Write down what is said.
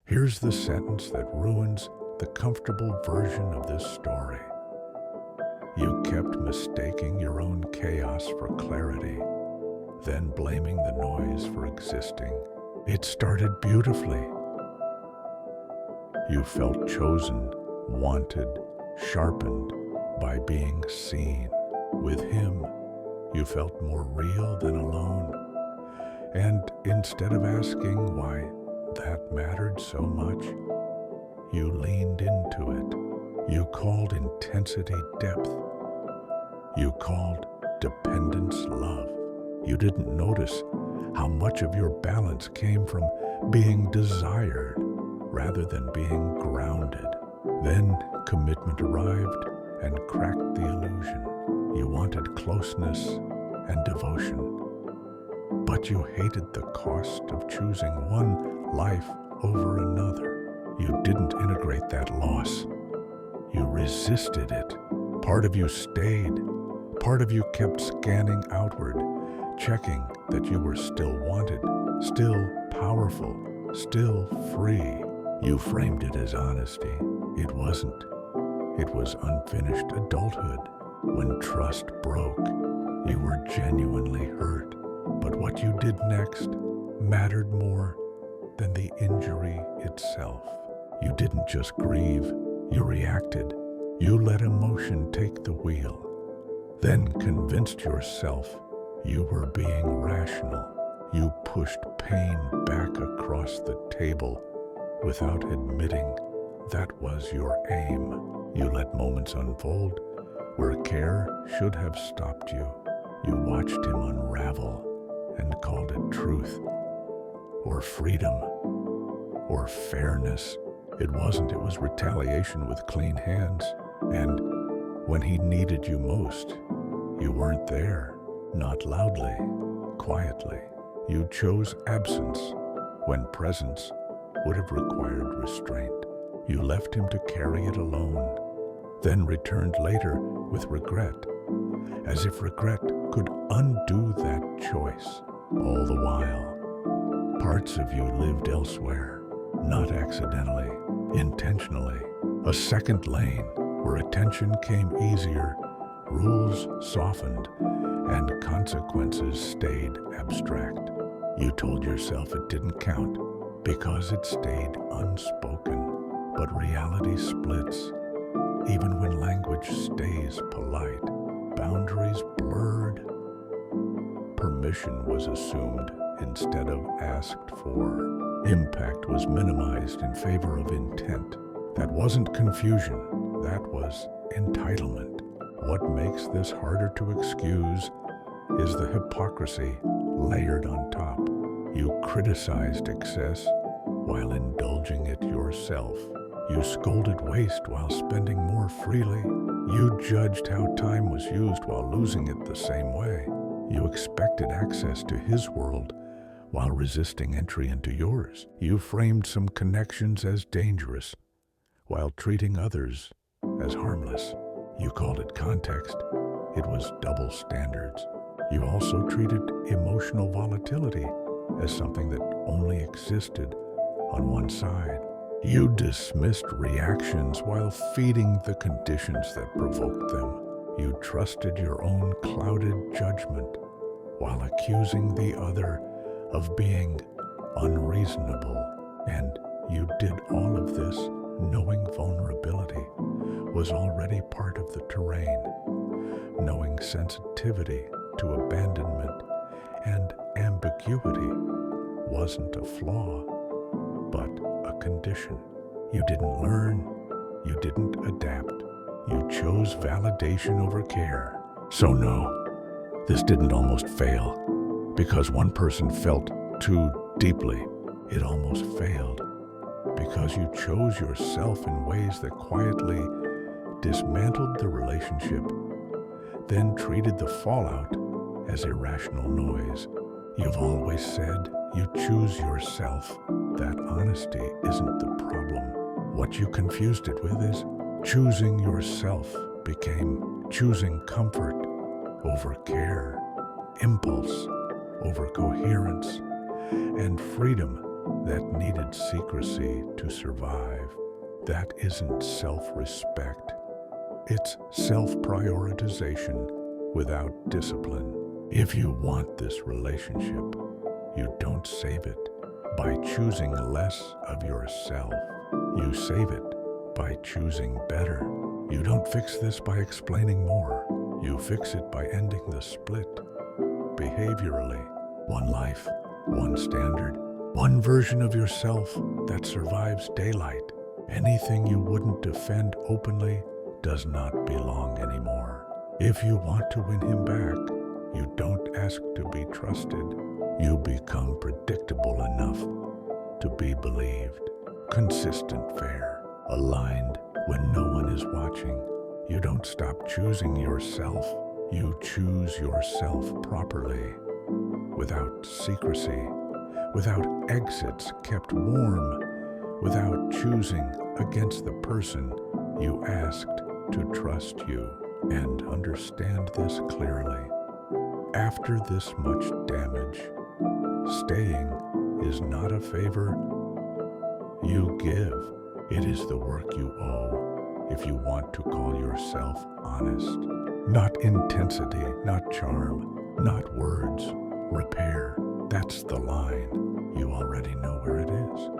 Here's the sentence that ruins the comfortable version of this story. You kept mistaking your own chaos for clarity, then blaming the noise for existing. It started beautifully. You felt chosen, wanted, sharpened by being seen. With him, you felt more real than alone. And instead of asking why that mattered so much, you leaned into it. You called intensity depth. You called dependence love. You didn't notice how much of your balance came from being desired rather than being grounded. Then commitment arrived and cracked the illusion. You wanted closeness and devotion, but you hated the cost of choosing one life over another. You didn't integrate that loss. You resisted it. Part of you stayed. Part of you kept scanning outward, checking that you were still wanted, still powerful, still free. You framed it as honesty. It wasn't. It was unfinished adulthood. When trust broke, you were genuinely hurt. But what you did next mattered more than the injury itself. You didn't just grieve, you reacted. You let emotion take the wheel, then convinced yourself you were being rational. You pushed pain back across the table without admitting that was your aim. You let moments unfold where care should have stopped you. You watched him unravel and called it truth, or freedom, or fairness. It wasn't. It was retaliation with clean hands. And when he needed you most, you weren't there. Not loudly, quietly. You chose absence when presence would have required restraint. You left him to carry it alone, then returned later with regret, as if regret could undo that choice. All the while, parts of you lived elsewhere, not accidentally, intentionally. A second lane where attention came easier, rules softened, and consequences stayed abstract. You told yourself it didn't count because it stayed unspoken. But reality splits. Even when language stays polite, boundaries blurred. Permission was assumed instead of asked for. Impact was minimized in favor of intent. That wasn't confusion, that was entitlement. What makes this harder to excuse is the hypocrisy layered on top. You criticized excess while indulging it yourself. You scolded waste while spending more freely. You judged how time was used while losing it the same way. You expected access to his world while resisting entry into yours. You framed some connections as dangerous while treating others as harmless. You called it context. It was double standards. You also treated emotional volatility as something that only existed on one side. You dismissed reactions while feeding the conditions that provoked them. You trusted your own clouded judgment while accusing the other of being unreasonable. And you did all of this knowing vulnerability was already part of the terrain, knowing sensitivity to abandonment and ambiguity wasn't a flaw, but a condition. You didn't learn, you didn't adapt. You chose validation over care. So no, this didn't almost fail because one person felt too deeply. It almost failed because you chose yourself in ways that quietly dismantled the relationship, then treated the fallout as irrational noise. You've always said you choose yourself. That honesty isn't the problem. What you confused it with is choosing yourself became choosing comfort over care, impulse over coherence, and freedom that needed secrecy to survive. That isn't self-respect. It's self-prioritization without discipline. If you want this relationship, you don't save it by choosing less of yourself. You save it by choosing better. You don't fix this by explaining more. You fix it by ending the split. Behaviorally, one life, one standard, one version of yourself that survives daylight. Anything you wouldn't defend openly does not belong anymore. If you want to win him back, you don't ask to be trusted. You become predictable enough to be believed. Consistent, fair, aligned when no one is watching. You don't stop choosing yourself. You choose yourself properly, without secrecy, without exits kept warm, without choosing against the person you asked to trust you. And understand this clearly. After this much damage, staying is not a favor you give. It is the work you owe if you want to call yourself honest. Not intensity, not charm, not words. Repair. That's the line. You already know where it is.